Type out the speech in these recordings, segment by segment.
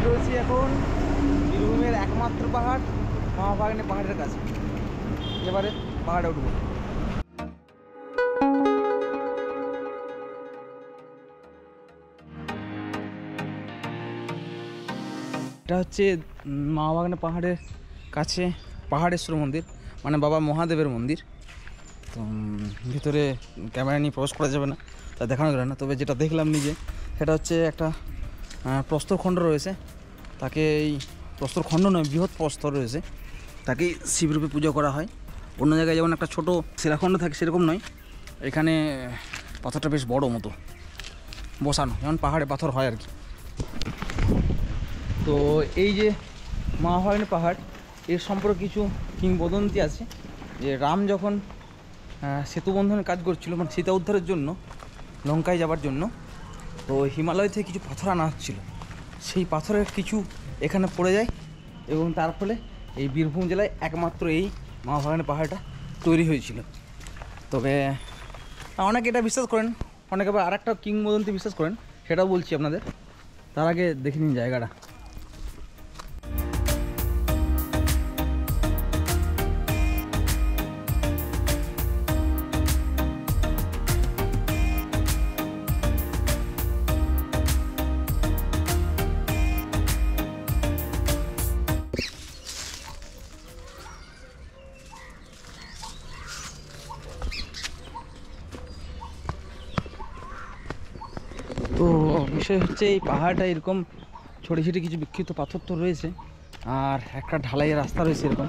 রয়েছি এখন বীরভূমের একমাত্র পাহাড় মা ভাগ্নে পাহাড়ের কাছে। এবারে পাহাড়ে উঠবো। এটা হচ্ছে মা ভাগ্নে পাহাড়ের কাছে পাহাড়েশ্বর মন্দির, মানে বাবা মহাদেবের মন্দির। তো ভিতরে ক্যামেরা নিয়ে প্রবেশ করা যাবে না, তা দেখানো গেল না। তবে যেটা দেখলাম নিজে, সেটা হচ্ছে একটা প্রস্তরখণ্ড রয়েছে। তাকে এই প্রস্তরখণ্ড নয়, বৃহৎ প্রস্তর রয়েছে, তাকেই শিবরূপে পুজো করা হয়। অন্য জায়গায় যেমন একটা ছোটো শিলাখণ্ড থাকে সেরকম নয়, এখানে পাথরটা বেশ বড় মতো বসানো, যেমন পাহাড়ে পাথর হয় আর কি। তো এই যে মা ভাগ্নে পাহাড়, এর সম্পর্কে কিছু কিংবদন্তি আছে যে রাম যখন সেতু বন্ধনের কাজ করছিল, মানে সীতা উদ্ধারের জন্য লঙ্কায় যাবার জন্য, তো হিমালয় থেকে কিছু পাথর আনা হচ্ছিল। সেই পাথরের কিছু এখানে পড়ে যায় এবং তার ফলে এই বীরভূম জেলায় একমাত্র এই মা ভাগ্নে পাহাড়টা তৈরি হয়েছিল। তবে অনেকে এটা বিশ্বাস করেন, অনেকে আবার আরেকটা কিংবদন্তি বিশ্বাস করেন, সেটাও বলছি আপনাদের। তার আগে দেখে নিন জায়গাটা। তো বিষয় হচ্ছে এই পাহাড়টা এরকম ছোটো ছোটো কিছু বিক্ষিপ্ত পাথর তো রয়েছে, আর একটা ঢালাইয়ের রাস্তা রয়েছে এরকম।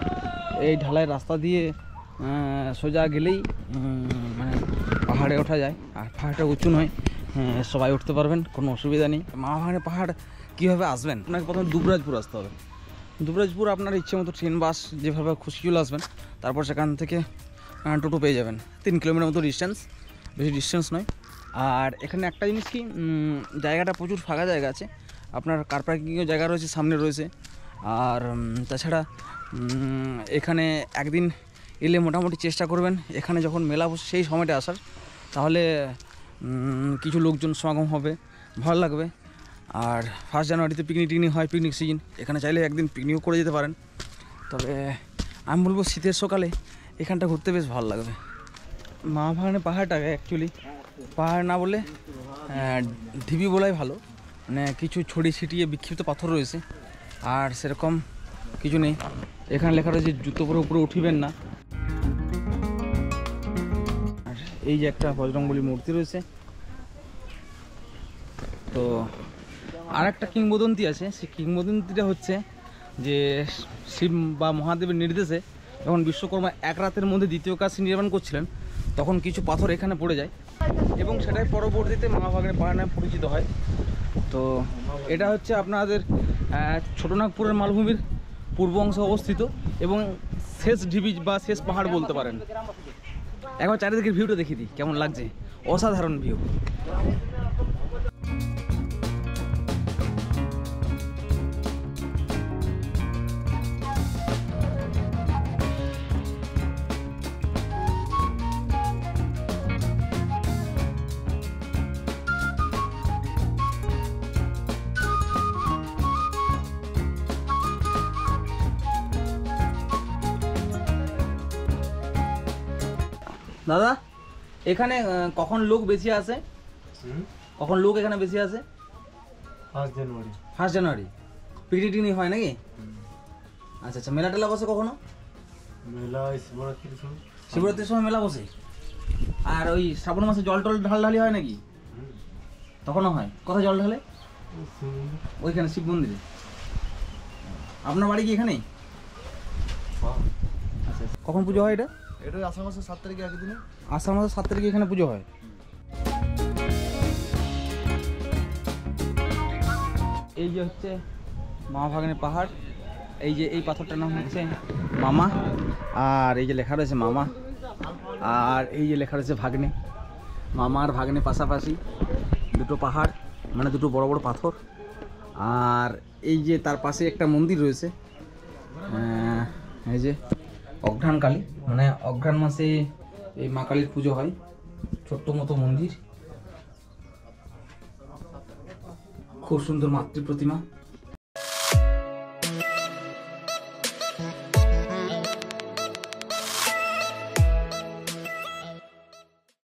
এই ঢালাইয়ের রাস্তা দিয়ে সোজা গেলেই মানে পাহাড়ে ওঠা যায়, আর পাহাড়টা উঁচু নয়, সবাই উঠতে পারবেন, কোনো অসুবিধা নেই। মা ভাগ্নে পাহাড় কীভাবে আসবেন? আপনাকে প্রথমে দুবরাজপুর আসতে হবে। দুবরাজপুর আপনার ইচ্ছে মতো ট্রেন বাস যেভাবে খুশি চলে আসবেন, তারপর সেখান থেকে টোটো পেয়ে যাবেন। 3 কিলোমিটার মতো ডিস্টেন্স, বেশি ডিস্টেন্স নয়। আর এখানে একটা জিনিস কি, জায়গাটা প্রচুর ফাঁকা জায়গা আছে, আপনার কার পার্কিংয়ের জায়গা রয়েছে, সামনে রয়েছে। আর তাছাড়া এখানে একদিন এলে মোটামুটি চেষ্টা করবেন এখানে যখন মেলা বসে সেই সময়টা আসার, তাহলে কিছু লোকজন সমাগম হবে, ভালো লাগবে। আর 1 জানুয়ারিতে পিকনিক টিকনিক হয়, পিকনিক সিজন, এখানে চাইলে একদিন পিকনিকও করে যেতে পারেন। তবে আমি বলবো শীতের সকালে এখানটা ঘুরতে বেশ ভালো লাগবে। মা ভাগ্নে পাহাড়টাকে অ্যাকচুয়ালি পাহাড় না বলে ঢিবি বলাই ভালো, মানে কিছু ছড়িয়ে ছিটিয়ে বিক্ষিপ্ত পাথর রয়েছে, আর সেরকম কিছু নেই। এখানে লেখা রয়েছে জুতো পরে উপরে উঠিবেন না। আর এই যে একটা বজরংবলী মূর্তি রয়েছে। তো আর একটা কিংবদন্তি আছে, সেই কিংবদন্তিটা হচ্ছে যে শিব বা মহাদেবের নির্দেশে যখন বিশ্বকর্মা 1 রাতের মধ্যে দ্বিতীয় কাশী নির্মাণ করছিলেন, তখন কিছু পাথর এখানে পড়ে যায় এবং সেটাই পরবর্তীতে মা ভাগ্নে পাহাড় নামে পরিচিত হয়। তো এটা হচ্ছে আপনাদের ছোটনাগপুরের মালভূমির পূর্ব অংশে অবস্থিত এবং শেষ ঢিবি বা শেষ পাহাড় বলতে পারেন। একবার চারিদিকের ভিউটা দেখিয়ে দিই, কেমন লাগছে, অসাধারণ ভিউ। দাদা, এখানে কখন লোক বেশি আসে? কখন লোক এখানে বেশি আসে? 1 জানুয়ারি পিকনিক টিকনিক হয় নাকি? আচ্ছা আচ্ছা, মেলা টেলা বসে কখনো? মেলা শিবরাত্রির সময় মেলা বসে। আর ওই শ্রাবণ মাসে জল টল ঢালি হয় নাকি? তখনও হয়। কোথায় জল ঢালে? ওইখানে শিব মন্দিরে। আপনার বাড়ি কি এখানেই? আচ্ছা, কখন পুজো হয় এটা? এটা আষাঢ় মাসের 7 তারিখে আগের দিনে। আষাঢ় মাসের 7 তারিখে এখানে পুজো হয়। এই যে হচ্ছে মা ভাগ্নে পাহাড়, এই যে এই পাথরটার নাম হচ্ছে মামা, আর এই যে লেখা রয়েছে মামা, আর এই যে লেখা রয়েছে ভাগ্নে। মামা আর ভাগ্নে পাশাপাশি দুটো পাহাড়, মানে দুটো বড় বড় পাথর। আর এই যে তার পাশে একটা মন্দির রয়েছে, এই যে অঘ্রাণ কালী, মানে অঘ্রাণ মাসে এই মা কালীর পুজো হয়। ছোট্ট মতো মন্দির, খুব সুন্দর মাতৃ প্রতিমা।